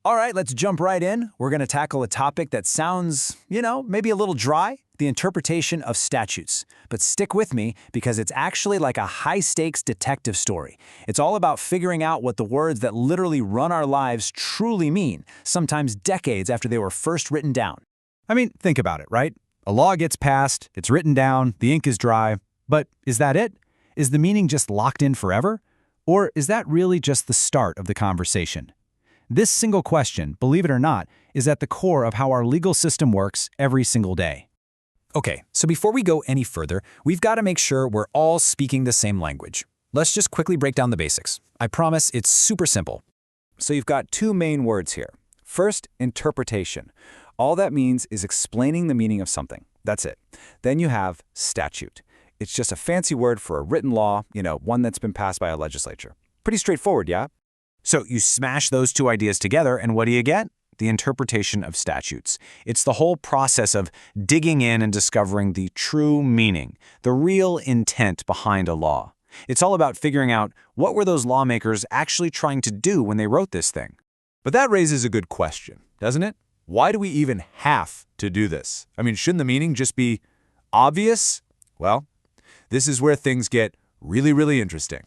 All right, let's jump right in. We're going to tackle a topic that sounds, maybe a little dry, the interpretation of statutes. But stick with me because it's actually like a high-stakes detective story. It's all about figuring out what the words that literally run our lives truly mean, sometimes decades after they were first written down. I mean, think about it, right? A law gets passed, it's written down, the ink is dry. But is that it? Is the meaning just locked in forever? Or is that really just the start of the conversation? This single question, believe it or not, is at the core of how our legal system works every single day. Okay, so before we go any further, we've got to make sure we're all speaking the same language. Let's just quickly break down the basics. I promise it's super simple. So you've got two main words here. First, interpretation. All that means is explaining the meaning of something. That's it. Then you have statute. It's just a fancy word for a written law, one that's been passed by a legislature. Pretty straightforward, yeah? So you smash those two ideas together, and what do you get? The interpretation of statutes. It's the whole process of digging in and discovering the true meaning, the real intent behind a law. It's all about figuring out what were those lawmakers actually trying to do when they wrote this thing. But that raises a good question, doesn't it? Why do we even have to do this? I mean, shouldn't the meaning just be obvious? Well, this is where things get really, really interesting.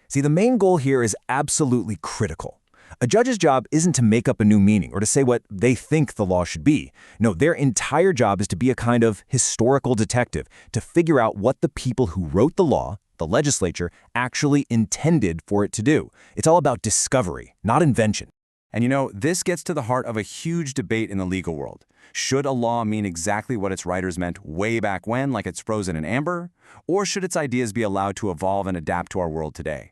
See, the main goal here is absolutely critical. A judge's job isn't to make up a new meaning or to say what they think the law should be. No, their entire job is to be a kind of historical detective, to figure out what the people who wrote the law, the legislature, actually intended for it to do. It's all about discovery, not invention. And this gets to the heart of a huge debate in the legal world. Should a law mean exactly what its writers meant way back when, like it's frozen in amber? Or should its ideas be allowed to evolve and adapt to our world today?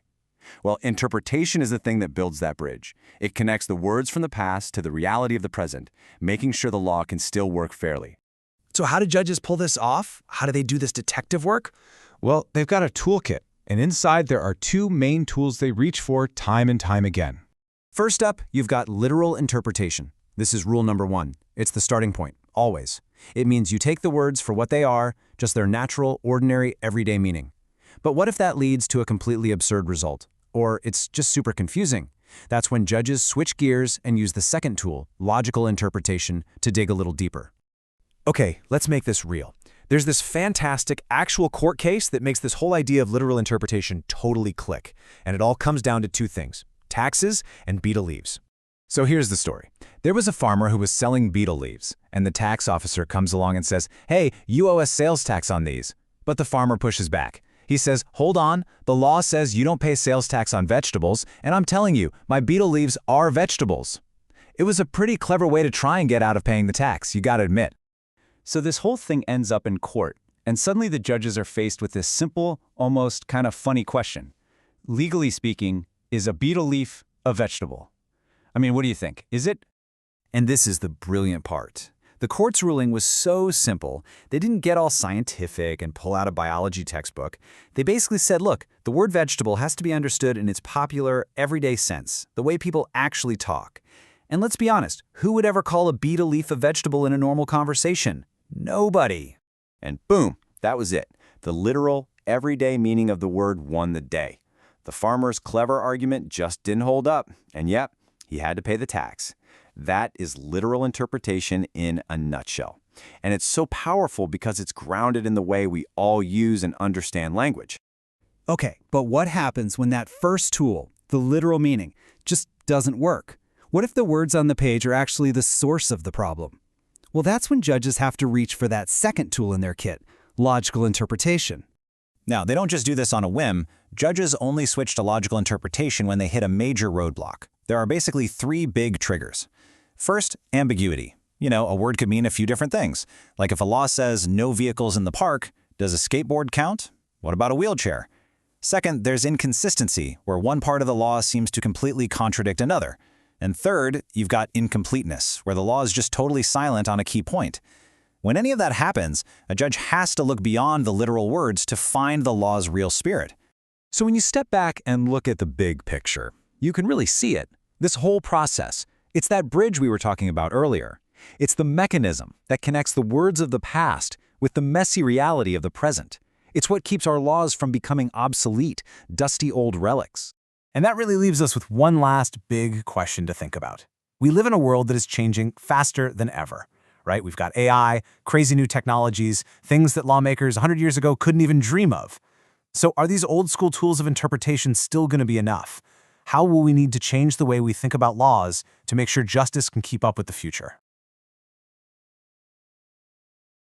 Well, interpretation is the thing that builds that bridge. It connects the words from the past to the reality of the present, making sure the law can still work fairly. So how do judges pull this off? How do they do this detective work? Well, they've got a toolkit, and inside there are two main tools they reach for time and time again. First up, you've got literal interpretation. This is rule number one. It's the starting point, always. It means you take the words for what they are, just their natural, ordinary, everyday meaning. But what if that leads to a completely absurd result? Or it's just super confusing? That's when judges switch gears and use the second tool, logical interpretation, to dig a little deeper. Okay, let's make this real. There's this fantastic actual court case that makes this whole idea of literal interpretation totally click. And it all comes down to two things: taxes and betel leaves. So here's the story. There was a farmer who was selling betel leaves, and the tax officer comes along and says, "Hey, you owe us sales tax on these." But the farmer pushes back. He says, "Hold on, the law says you don't pay sales tax on vegetables, and I'm telling you, my betel leaves are vegetables." It was a pretty clever way to try and get out of paying the tax, you gotta admit. So this whole thing ends up in court, and suddenly the judges are faced with this simple, almost kind of funny question. Legally speaking, is a betel leaf a vegetable? I mean, what do you think? Is it? And this is the brilliant part. The court's ruling was so simple, they didn't get all scientific and pull out a biology textbook. They basically said, look, the word vegetable has to be understood in its popular, everyday sense, the way people actually talk. And let's be honest, who would ever call a betel leaf a vegetable in a normal conversation? Nobody. And boom, that was it. The literal, everyday meaning of the word won the day. The farmer's clever argument just didn't hold up, and yep, he had to pay the tax. That is literal interpretation in a nutshell. And it's so powerful because it's grounded in the way we all use and understand language. Okay, but what happens when that first tool, the literal meaning, just doesn't work? What if the words on the page are actually the source of the problem? Well, that's when judges have to reach for that second tool in their kit, logical interpretation. Now, they don't just do this on a whim. Judges only switch to logical interpretation when they hit a major roadblock. There are basically three big triggers. First, ambiguity. A word could mean a few different things. Like if a law says no vehicles in the park, does a skateboard count? What about a wheelchair? Second, there's inconsistency, where one part of the law seems to completely contradict another. And third, you've got incompleteness, where the law is just totally silent on a key point. When any of that happens, a judge has to look beyond the literal words to find the law's real spirit. So when you step back and look at the big picture, you can really see it. This whole process. It's that bridge we were talking about earlier. It's the mechanism that connects the words of the past with the messy reality of the present. It's what keeps our laws from becoming obsolete, dusty old relics. And that really leaves us with one last big question to think about. We live in a world that is changing faster than ever, right? We've got AI, crazy new technologies, things that lawmakers 100 years ago couldn't even dream of. So are these old school tools of interpretation still going to be enough? How will we need to change the way we think about laws to make sure justice can keep up with the future?